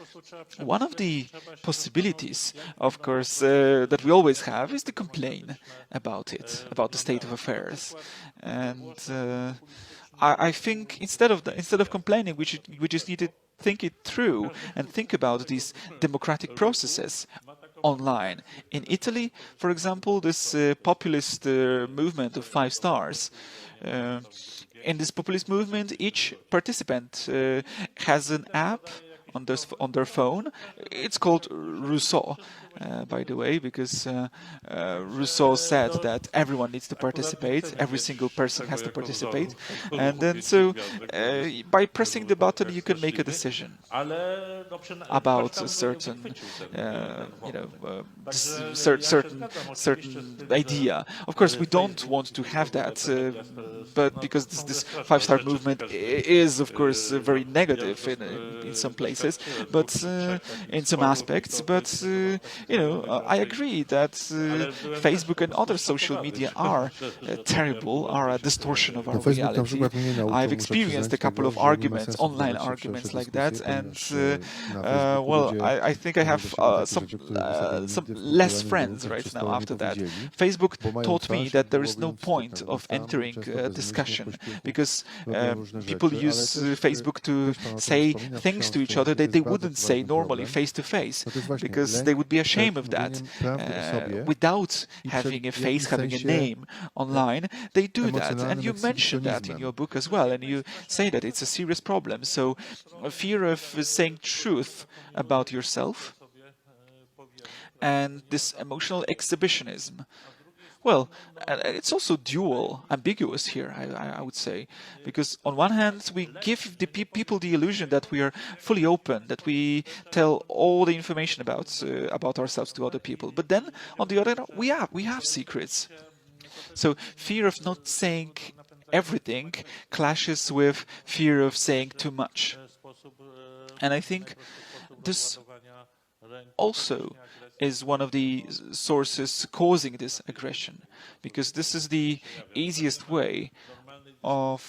one of the possibilities, of course, that we always have is to complain about it, about the state of affairs. And I think instead of complaining, we just need to think it through and think about these democratic processes online. In Italy, for example, this populist movement of 5 stars. In this populist movement, each participant has an app on their phone. It's called Rousseau, by the way, because Rousseau said that everyone needs to participate, every single person has to participate, and then so by pressing the button you can make a decision about a certain certain idea. Of course, we don't want to have that, but because this 5-star movement is, of course, very negative in some places, but in some aspects. But I agree that Facebook and other social media are terrible, are a distortion of our reality. I've experienced a couple of arguments, online arguments like that, and I think I have some less friends right now after that. Facebook taught me that there is no point of entering a discussion, because people use Facebook to say things to each other that they wouldn't say normally face to face, because they would be ashamed of that. Without having a face, having a name online, they do that. And you mentioned that in your book as well, and you say that it's a serious problem. So a fear of saying truth about yourself and this emotional exhibitionism. Well, it's also dual, ambiguous here, I would say, because on one hand we give the people the illusion that we are fully open, that we tell all the information about ourselves to other people, but then on the other hand we have secrets. So fear of not saying everything clashes with fear of saying too much, and I think this also is one of the sources causing this aggression, because this is the easiest way of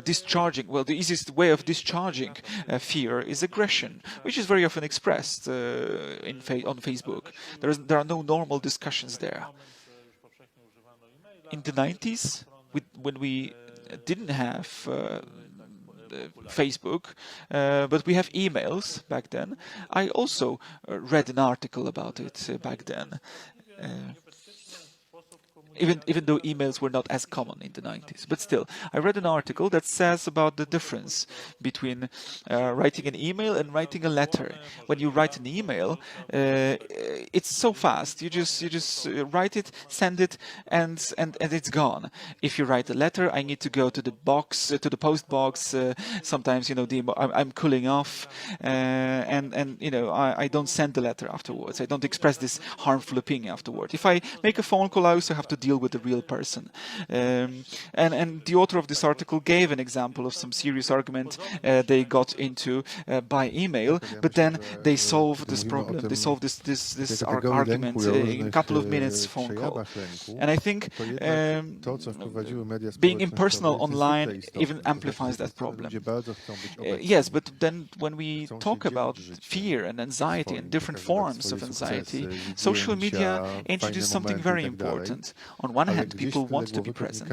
discharging. Well, the easiest way of discharging fear is aggression, which is very often expressed on Facebook. There are no normal discussions there. In the 90s, when we didn't have Facebook, but we have emails back then. I also read an article about it back then. Even though emails were not as common in the 90s. But still, I read an article that says about the difference between writing an email and writing a letter. When you write an email, it's so fast. You just write it, send it, and it's gone. If you write a letter, I need to go to the box, to the post box. Sometimes, I'm cooling off, and I don't send the letter afterwards. I don't express this harmful opinion afterward. If I make a phone call, I also have to deal with the real person. And the author of this article gave an example of some serious argument they got into by email, but then they solved this problem. They solved this argument in a couple of minutes phone call. And I think being impersonal online even amplifies that problem. Yes, but then when we talk about fear and anxiety and different forms of anxiety, social media introduced something very important. On one hand, people want to be present,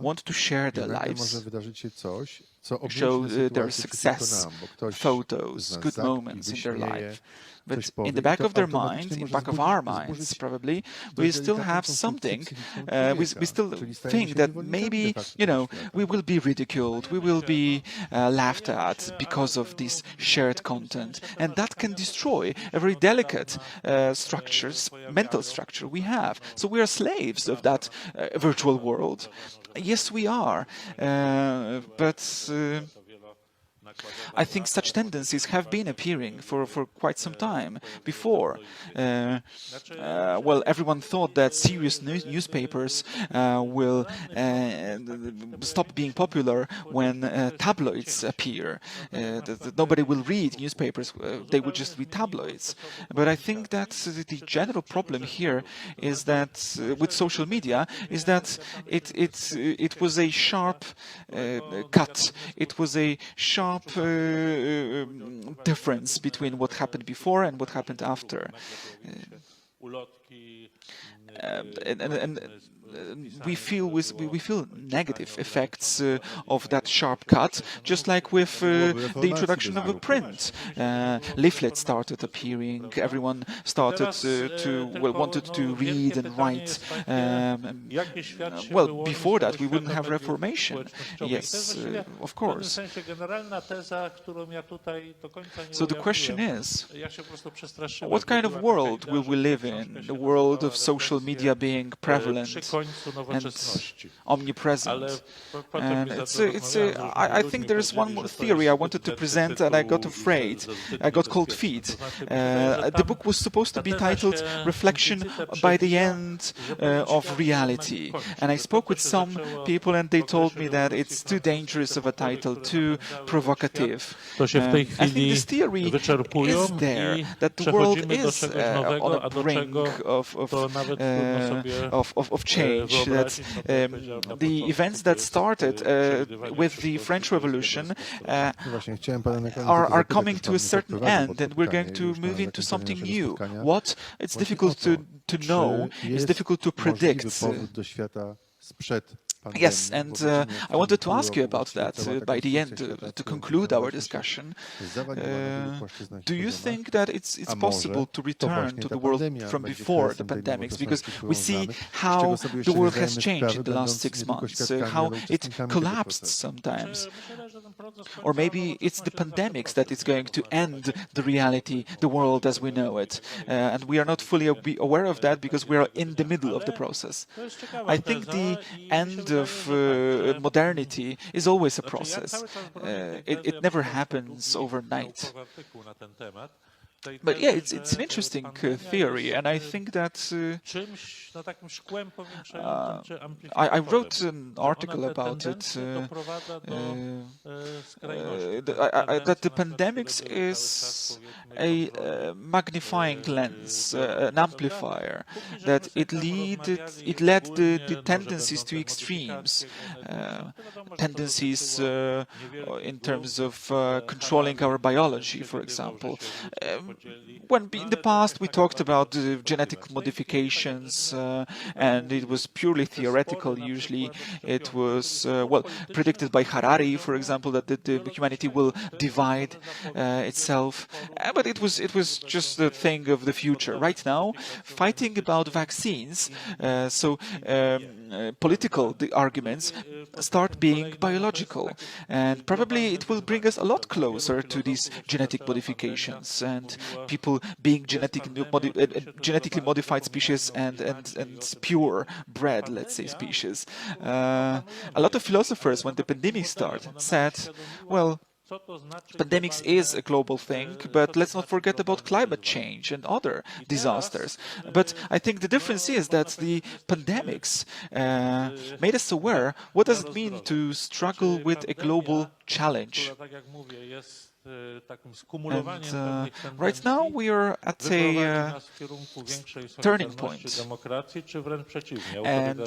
want to share their lives, show their success photos, good moments in their life. But in the back of their mind, in the back of our minds, probably, we still have something. We still think that maybe, we will be ridiculed, we will be laughed at because of this shared content. And that can destroy a very delicate mental structure we have. So we are slaves of that virtual world. Yes, we are. But I think such tendencies have been appearing for quite some time before. Well, everyone thought that serious newspapers will stop being popular when tabloids appear. That nobody will read newspapers, they would just read tabloids. But I think that the general problem here is that with social media is that it was a sharp cut. It was a sharp difference between what happened before and what happened after. And we feel negative effects of that sharp cut, just like with the introduction of a print. Leaflets started appearing. Everyone started wanted to read and write. Well, before that, we wouldn't have Reformation. Yes, of course. So the question is, what kind of world will we live in? The world of social media being prevalent and omnipresent. And I think there is one more theory I wanted to present, and I got afraid. I got cold feet. The book was supposed to be titled "Reflection by the End of Reality," and I spoke with some people, and they told me that it's too dangerous of a title, too provocative. I think this theory is there, that the world is on a brink of change. That the events that started with the French Revolution are coming to a certain end, and we're going to move into something new. What? It's difficult to know. It's difficult to predict. Yes, and I wanted to ask you about that by the end, to conclude our discussion. Do you think that it's possible to return to the world from before the pandemics? Because we see how the world has changed in the last 6 months, how it collapsed sometimes. Or maybe it's the pandemics that is going to end the reality, the world as we know it. And we are not fully aware of that because we are in the middle of the process. I think the end of modernity is always a process. It never happens overnight. But yeah, it's an interesting theory, and I think that I wrote an article about it, that the pandemics is a magnifying lens, an amplifier, that it led the tendencies to extremes, tendencies in terms of controlling our biology, for example. When in the past we talked about genetic modifications, and it was purely theoretical. Usually, it was predicted by Harari, for example, that the humanity will divide itself. But it was just a thing of the future. Right now, fighting about vaccines, political arguments start being biological, and probably it will bring us a lot closer to these genetic modifications and people being genetically modified species and pure bred, let's say, species. A lot of philosophers, when the pandemic started, said, well, pandemics is a global thing, but let's not forget about climate change and other disasters. But I think the difference is that the pandemics made us aware what does it mean to struggle with a global challenge. And right now we are at a turning point, and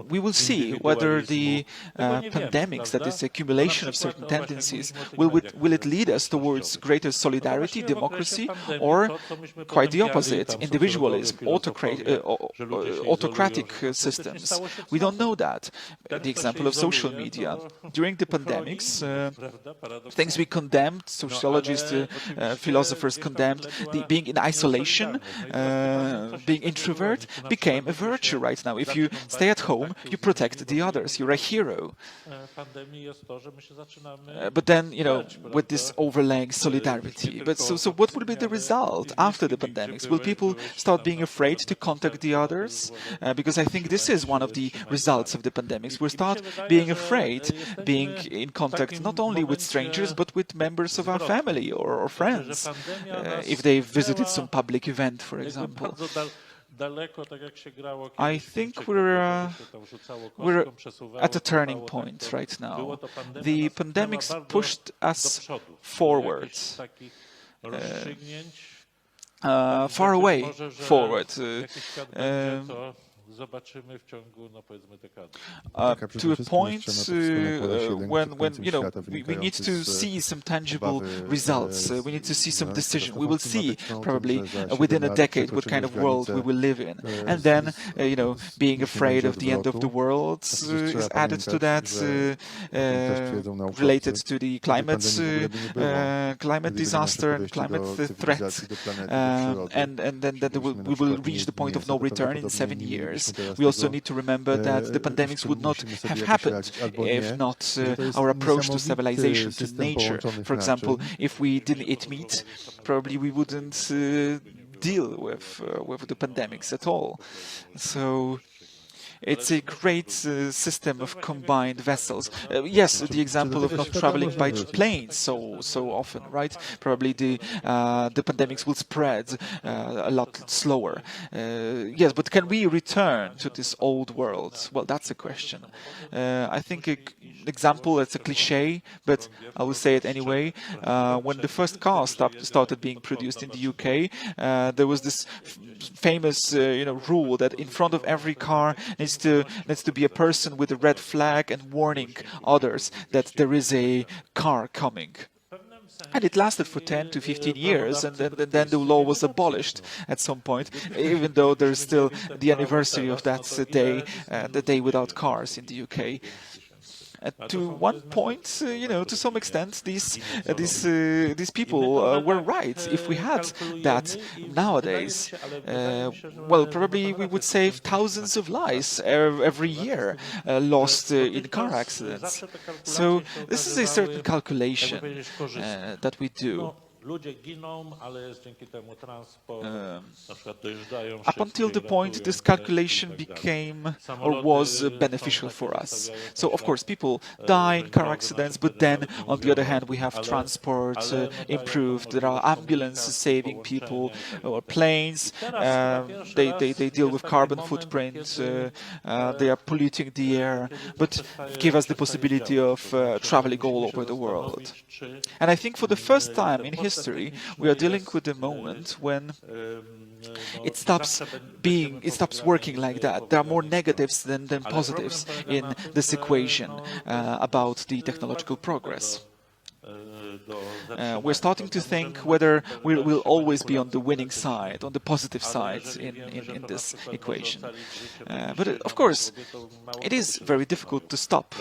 we will see whether the pandemics, that is, accumulation of certain tendencies, will it lead us towards greater solidarity, democracy, or quite the opposite, individualism, autocratic systems. We don't know that. The example of social media. During the pandemics, things we condemned, sociologists, philosophers condemned, being in isolation, being introvert, became a virtue right now. If you stay at home, you protect the others. You're a hero. But then, with this overlaying solidarity. But so what will be the result after the pandemics? Will people start being afraid to contact the others? Because I think this is one of the results of the pandemics. We'll start being afraid, being in contact not only with strangers, but with members of our family or friends, if they visited some public event, for example. I think we're at a turning point right now. The pandemics pushed us forward, far away forward. To a point when we need to see some tangible results. We need to see some decision. We will see probably within a decade what kind of world we will live in, and then being afraid of the end of the world is added to that, related to the climate disaster and climate threat, and then we will reach the point of no return in 7 years. We also need to remember that the pandemics would not have happened if not our approach to civilization, to nature. For example, if we didn't eat meat, probably we wouldn't deal with the pandemics at all. So it's a great system of combined vessels. Yes, the example of not traveling by plane so often, right? Probably the pandemics will spread a lot slower. Yes, but can we return to this old world? Well, that's a question. I think an example, it's a cliche, but I will say it anyway. When the first cars started being produced in the UK, there was this famous rule that in front of every car needs to be a person with a red flag and warning others that there is a car coming. And it lasted for 10 to 15 years, and then the law was abolished at some point, even though there's still the anniversary of that day, the day without cars in the UK. To one point, to some extent, these people were right. If we had that nowadays, well, probably we would save thousands of lives every year lost in car accidents. So this is a certain calculation that we do. Up until the point this calculation became or was beneficial for us. So of course people die in car accidents, but then on the other hand we have transport improved. There are ambulances saving people, or planes. They deal with carbon footprint. They are polluting the air, but give us the possibility of traveling all over the world. And I think for the first time in history, we are dealing with a moment when it stops working like that. There are more negatives than positives in this equation about the technological progress. We're starting to think whether we'll always be on the winning side, on the positive side in this equation. But of course, it is very difficult to stop.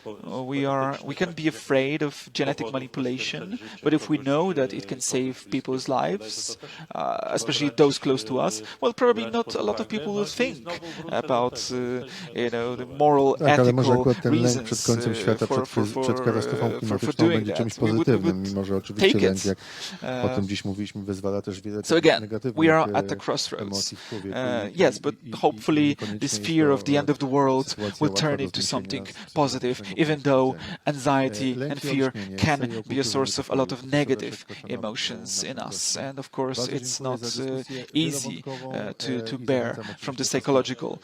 We can be afraid of genetic manipulation, but if we know that it can save people's lives, especially those close to us, well, probably not a lot of people will think about the moral, ethical reasons for doing that. Mimo że oczywiście lęk, jak o tym dziś mówiliśmy, wyzwala też wiele negatywnych we are at the crossroads. Yes, but hopefully this fear of the end of the world will turn into something positive, even though anxiety and fear can be a source of a lot of negative emotions in us. And of course, it's not easy to bear from the psychological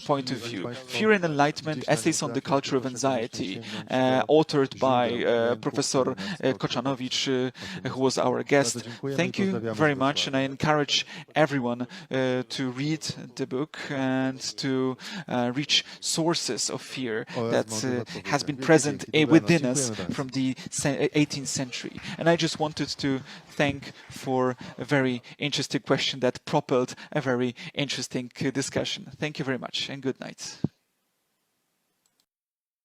point of view. Fear and Enlightenment, Essays on the Culture of Anxiety, authored by Professor Koczanowicz, who was our guest. Thank you very much, and I encourage everyone to read the book and to reach sources of fear that has been present within us from the 18th century. And I just wanted to thank for a very interesting question that propelled a very interesting discussion. Thank you very much and good night.